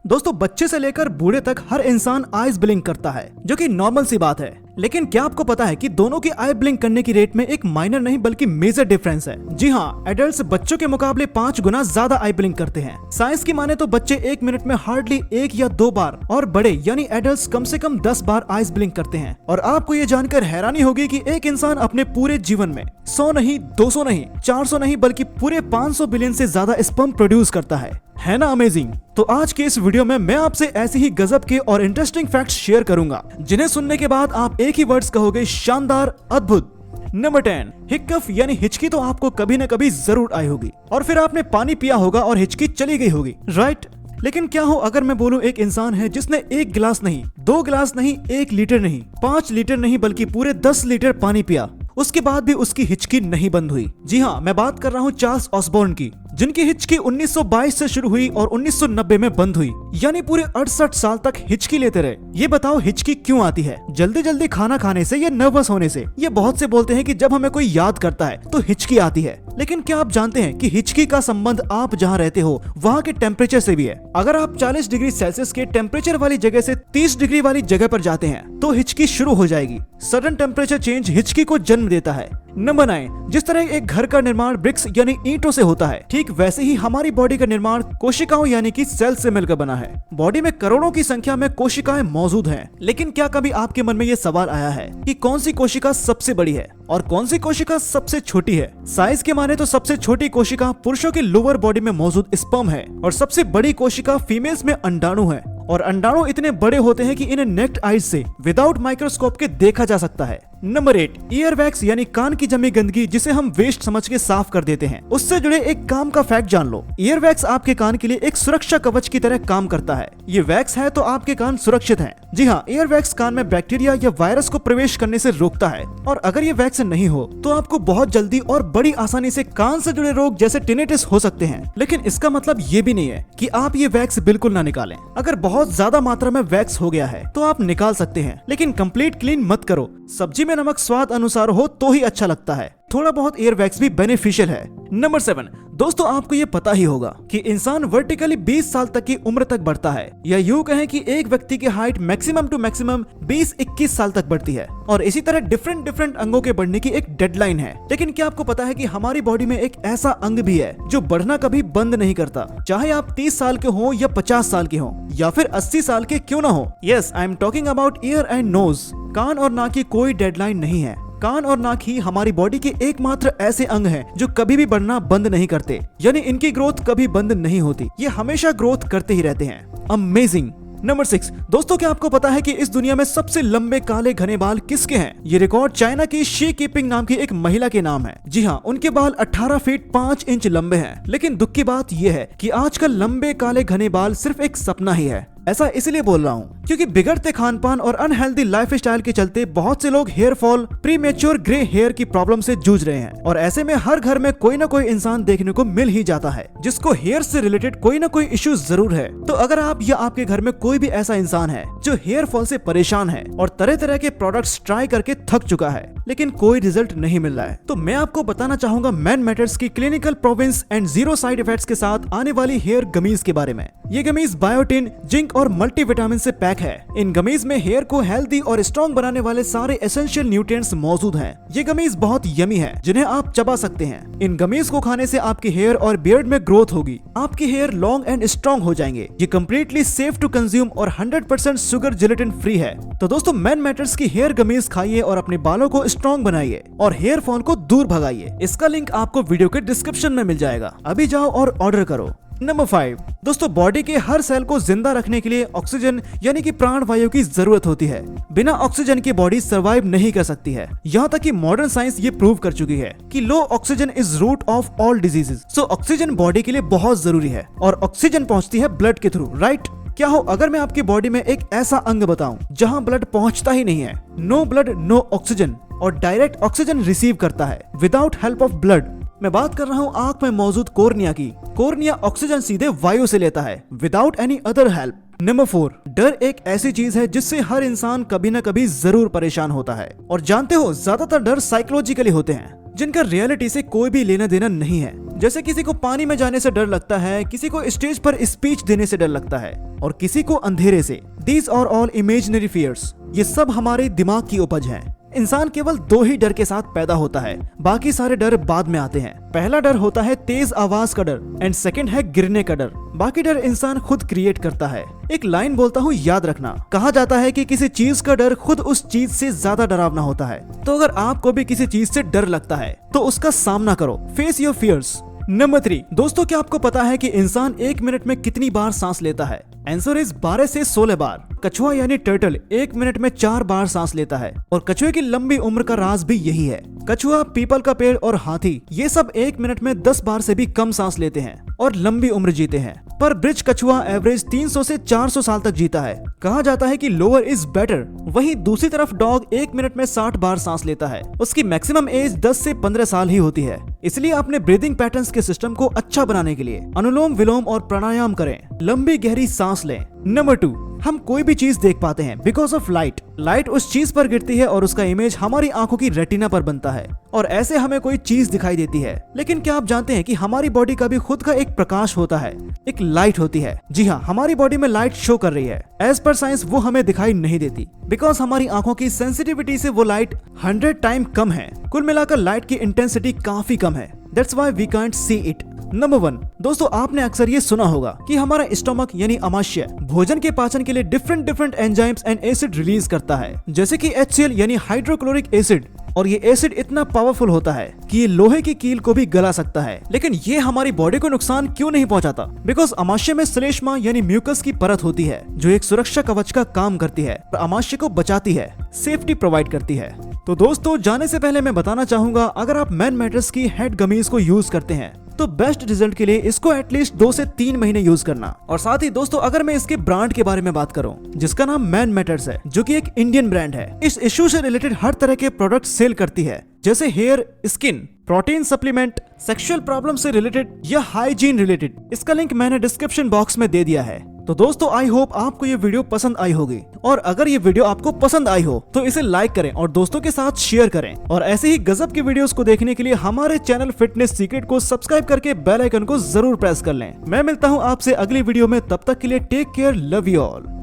दोस्तों बच्चे से लेकर बूढ़े तक हर इंसान आईज ब्लिंक करता है, जो कि नॉर्मल सी बात है। लेकिन क्या आपको पता है कि दोनों की आई ब्लिंक करने की रेट में एक माइनर नहीं बल्कि मेजर डिफरेंस है। जी हाँ, एडल्ट्स बच्चों के मुकाबले 5 गुना ज्यादा आई ब्लिंक करते हैं। साइंस की माने तो बच्चे 1 मिनट में हार्डली 1 या 2 बार और बड़े यानी एडल्ट्स कम से कम 10 बार आईज ब्लिंक करते हैं। और आपको ये जानकर हैरानी होगी कि एक इंसान अपने पूरे जीवन में 100 नहीं, 200 नहीं, 400 नहीं बल्कि पूरे 500 बिलियन से ज्यादा स्पर्म प्रोड्यूस करता है ना अमेजिंग। तो आज के इस वीडियो में मैं आपसे ऐसे ही गजब के और इंटरेस्टिंग फैक्ट्स शेयर करूंगा, जिन्हें सुनने के बाद आप एक ही वर्ड्स कहोगे, शानदार, अद्भुत। नंबर 10, हिक्कफ यानी हिचकी तो आपको कभी न कभी जरूर आई होगी और फिर आपने पानी पिया होगा और हिचकी चली गई होगी, राइट। लेकिन क्या हो अगर मैं बोलूं एक इंसान है जिसने 1 गिलास नहीं, 2 गिलास नहीं, 1 लीटर नहीं, 5 लीटर नहीं बल्कि पूरे 10 लीटर पानी पिया, उसके बाद भी उसकी हिचकी नहीं बंद हुई। जी हाँ, मैं बात कर रहा हूँ चार्ल्स ऑसबॉर्न की, जिनकी हिचकी 1922 से शुरू हुई और 1990 में बंद हुई, यानी पूरे 68 साल तक हिचकी लेते रहे। ये बताओ हिचकी क्यों आती है? जल्दी जल्दी खाना खाने से या नर्वस होने से? ये बहुत से बोलते हैं कि जब हमें कोई याद करता है तो हिचकी आती है। लेकिन क्या आप जानते हैं कि हिचकी का संबंध आप जहाँ रहते हो वहाँ के टेम्परेचर से भी है। अगर आप 40 डिग्री सेल्सियस के टेम्परेचर वाली जगह से 30 डिग्री वाली जगह पर जाते हैं तो हिचकी शुरू हो जाएगी। सडन टेम्परेचर चेंज हिचकी को जन्म देता है। नंबर 9, जिस तरह एक घर का निर्माण ब्रिक्स यानी ईंटों से होता है, ठीक वैसे ही हमारी बॉडी का निर्माण कोशिकाओं यानी कि सेल से मिलकर बना है। बॉडी में करोड़ों की संख्या में कोशिकाएं मौजूद हैं। लेकिन क्या कभी आपके मन में ये सवाल आया है कि कौन सी कोशिका सबसे बड़ी है और कौन सी कोशिका सबसे छोटी है? साइज के माने तो सबसे छोटी कोशिका पुरुषों की लोअर बॉडी में मौजूद स्पर्म है और सबसे बड़ी कोशिका फीमेल्स में अंडाणु है। और अंडाणु इतने बड़े होते हैं कि इन्हें नेक्ड आइज से विदाउट माइक्रोस्कोप के देखा जा सकता है। नंबर 8, ईयर वैक्स यानी कान की जमी गंदगी जिसे हम वेस्ट समझ के साफ कर देते हैं। उससे जुड़े एक काम का फैक्ट जान लो। ईयर वैक्स आपके कान के लिए एक सुरक्षा कवच की तरह काम करता है। ये वैक्स है तो आपके कान सुरक्षित हैं। जी हाँ, ईयर वैक्स कान में बैक्टीरिया या वायरस को प्रवेश करने से रोकता है। और अगर ये वैक्स नहीं हो तो आपको बहुत जल्दी और बड़ी आसानी से कान से जुड़े रोग जैसे टिनेटिस हो सकते हैं। लेकिन इसका मतलब ये भी नहीं है कि आप ये वैक्स बिल्कुल ना निकालें। अगर बहुत ज्यादा मात्रा में वैक्स हो गया है तो आप निकाल सकते हैं, लेकिन कंप्लीट क्लीन मत करो। सब्जी में नमक स्वाद अनुसार हो तो ही अच्छा लगता है। थोड़ा बहुत एयर वैक्स भी बेनिफिशियल है। नंबर 7, दोस्तों आपको ये पता ही होगा कि इंसान वर्टिकली 20 साल तक की उम्र तक बढ़ता है, या यूं कहें कि एक व्यक्ति की हाइट मैक्सिमम टू मैक्सिमम 20-21 साल तक बढ़ती है। और इसी तरह डिफरेंट अंगों के बढ़ने की एक डेडलाइन है। लेकिन क्या आपको पता है कि हमारी बॉडी में एक ऐसा अंग भी है जो बढ़ना कभी बंद नहीं करता, चाहे आप 30 साल के हो या 50 साल के हो या फिर 80 साल के क्यों ना हो। Yes, I am talking about ear and nose. कान और नाक की कोई डेडलाइन नहीं है। कान और नाक ही हमारी बॉडी के एकमात्र ऐसे अंग हैं जो कभी भी बढ़ना बंद नहीं करते, यानी इनकी ग्रोथ कभी बंद नहीं होती। ये हमेशा ग्रोथ करते ही रहते हैं। अमेजिंग। नंबर 6, दोस्तों क्या आपको पता है कि इस दुनिया में सबसे लंबे काले घने बाल किसके हैं? ये रिकॉर्ड चाइना की शी कीपिंग नाम की एक महिला के नाम है। जी हाँ, उनके बाल 18 फीट 5 इंच लंबे हैं। लेकिन दुख की बात यह है कि आजकल लंबे काले घने बाल सिर्फ एक सपना ही है। ऐसा इसलिए बोल रहा हूँ क्योंकि बिगड़ते खान पान और अनहेल्दी लाइफस्टाइल के चलते बहुत से लोग hair fall, premature grey hair की प्रॉब्लम से जूझ रहे हैं। और ऐसे में हर घर में कोई ना कोई इंसान देखने को मिल ही जाता है जिसको हेयर से रिलेटेड कोई ना कोई इश्यू जरूर है। तो अगर आप या आपके घर में कोई भी ऐसा इंसान है जो हेयर फॉल से परेशान है और तरह तरह के प्रोडक्ट्स ट्राई करके थक चुका है लेकिन कोई रिजल्ट नहीं मिल रहा है, तो मैं आपको बताना चाहूंगा मैन मैटर्स की clinical province and 0 side effects के साथ आने वाली हेयर गमीज के बारे में। ये गमीज बायोटिन, जिंक और मल्टीविटामिन से पैक है। इन गमीज में हेयर को हेल्दी और स्ट्रॉन्ग बनाने वाले सारे एसेंशियल न्यूट्रिएंट्स मौजूद हैं। ये गमीज बहुत यमी है जिन्हें आप चबा सकते हैं। इन गमीज को खाने से आपके हेयर और बियर्ड में ग्रोथ होगी। आपके हेयर लॉन्ग एंड स्ट्रॉन्ग हो जाएंगे। ये कम्प्लीटली सेफ टू कंज्यूम और 100% शुगर जिलेटिन फ्री है। तो दोस्तों मैन मैटर्स की हेयर गमीज खाइए और अपने बालों को स्ट्रॉन्ग बनाइए और हेयर फॉल को दूर भगाइए। इसका लिंक आपको वीडियो के डिस्क्रिप्शन में मिल जाएगा। अभी जाओ और ऑर्डर करो। नंबर 5, दोस्तों बॉडी के हर सेल को जिंदा रखने के लिए ऑक्सीजन यानी कि प्राण वायु की जरूरत होती है। बिना ऑक्सीजन की बॉडी सरवाइव नहीं कर सकती है। यहाँ तक कि मॉडर्न साइंस ये प्रूव कर चुकी है कि low oxygen is root of all diseases. So oxygen body के लिए बहुत जरूरी है और ऑक्सीजन पहुँचती है ब्लड के थ्रू, राइट। क्या हो अगर मैं आपकी बॉडी में एक ऐसा अंग बताऊं जहां ब्लड पहुंचता ही नहीं है, नो ब्लड नो ऑक्सीजन, और डायरेक्ट ऑक्सीजन रिसीव करता है विदाउट हेल्प ऑफ ब्लड। मैं बात कर रहा हूँ आंख में मौजूद कोर्निया की। कोर्निया ऑक्सीजन सीधे वायु से लेता है without any other help. Number 4, डर एक ऐसी चीज है जिससे हर इंसान कभी न कभी जरूर परेशान होता है। और जानते हो ज्यादातर डर साइकोलॉजिकली होते हैं। जिनका रियलिटी से कोई भी लेना देना नहीं है। जैसे किसी को पानी में जाने से डर लगता है, किसी को स्टेज पर स्पीच देने से डर लगता है और किसी को अंधेरे से। These are all imaginary fears। ये सब हमारे दिमाग की उपज है। इंसान केवल 2 ही डर के साथ पैदा होता है, बाकी सारे डर बाद में आते हैं। पहला डर होता है तेज आवाज का डर एंड सेकंड है गिरने का डर। बाकी डर इंसान खुद क्रिएट करता है। एक लाइन बोलता हूँ, याद रखना। कहा जाता है कि किसी चीज का डर खुद उस चीज से ज्यादा डरावना होता है। तो अगर आपको भी किसी चीज से डर लगता है तो उसका सामना करो। Face your fears. नंबर 3, दोस्तों क्या आपको पता है कि इंसान 1 मिनट में कितनी बार सांस लेता है? आंसर इज 12 से 16 बार। कछुआ यानी टर्टल 1 मिनट में 4 बार सांस लेता है और कछुए की लंबी उम्र का राज भी यही है। कछुआ, पीपल का पेड़ और हाथी ये सब 1 मिनट में 10 बार से भी कम सांस लेते हैं और लंबी उम्र जीते हैं। पर ब्रिज कछुआ एवरेज 300 से 400 साल तक जीता है। कहा जाता है कि लोअर इज बेटर। वहीं दूसरी तरफ डॉग 1 मिनट में 60 बार सांस लेता है। उसकी मैक्सिमम एज 10 से 15 साल ही होती है। इसलिए अपने ब्रीदिंग पैटर्न्स के सिस्टम को अच्छा बनाने के लिए अनुलोम विलोम और प्राणायाम करें, लंबी गहरी सांस लें। नंबर 2, हम कोई भी चीज देख पाते हैं बिकॉज ऑफ लाइट। लाइट उस चीज पर गिरती है और उसका इमेज हमारी आंखों की रेटिना पर बनता है और ऐसे हमें कोई चीज दिखाई देती है। लेकिन क्या आप जानते हैं कि हमारी बॉडी का भी खुद का एक प्रकाश होता है, एक लाइट होती है। जी हाँ, हमारी बॉडी में लाइट शो कर रही है। एज पर साइंस वो हमें दिखाई नहीं देती बिकॉज हमारी आंखों की सेंसिटिविटी से वो लाइट 100 टाइम कम है। कुल मिलाकर लाइट की इंटेंसिटी काफी कम है। That's why we can't see it। Number 1, दोस्तों आपने अक्सर ये सुना होगा कि हमारा स्टमक यानी अमाशय भोजन के पाचन के लिए different enzymes and acid release करता है, जैसे कि HCl यानी हाइड्रोक्लोरिक एसिड। और ये एसिड इतना पावरफुल होता है कि ये लोहे की कील को भी गला सकता है। लेकिन ये हमारी बॉडी को नुकसान क्यों नहीं पहुंचाता? बिकॉज अमाशय में श्लेष्मा यानी म्यूकस की परत होती है जो एक सुरक्षा कवच का काम करती है और अमाशय को बचाती है, सेफ्टी प्रोवाइड करती है। तो दोस्तों जाने से पहले मैं बताना चाहूंगा, अगर आप मैन मैटर्स की हेड गमीज को यूज करते हैं तो बेस्ट रिजल्ट के लिए इसको एटलीस्ट 2 से 3 महीने यूज करना। और साथ ही दोस्तों अगर मैं इसके ब्रांड के बारे में बात करूं जिसका नाम मैन मैटर्स है, जो कि एक इंडियन ब्रांड है, इस इशू से रिलेटेड हर तरह के प्रोडक्ट सेल करती है, जैसे hair, skin, protein supplement, sexual problem से रिलेटेड या हाइजीन रिलेटेड। इसका लिंक मैंने डिस्क्रिप्शन बॉक्स में दे दिया है। तो दोस्तों आई होप आपको ये वीडियो पसंद आई होगी और अगर ये वीडियो आपको पसंद आई हो तो इसे लाइक करें और दोस्तों के साथ शेयर करें। और ऐसे ही गजब की वीडियोस को देखने के लिए हमारे चैनल फिटनेस सीक्रेट को सब्सक्राइब करके बेल आइकन को जरूर प्रेस कर लें। मैं मिलता हूँ आपसे अगली वीडियो में, तब तक के लिए take care, love you all.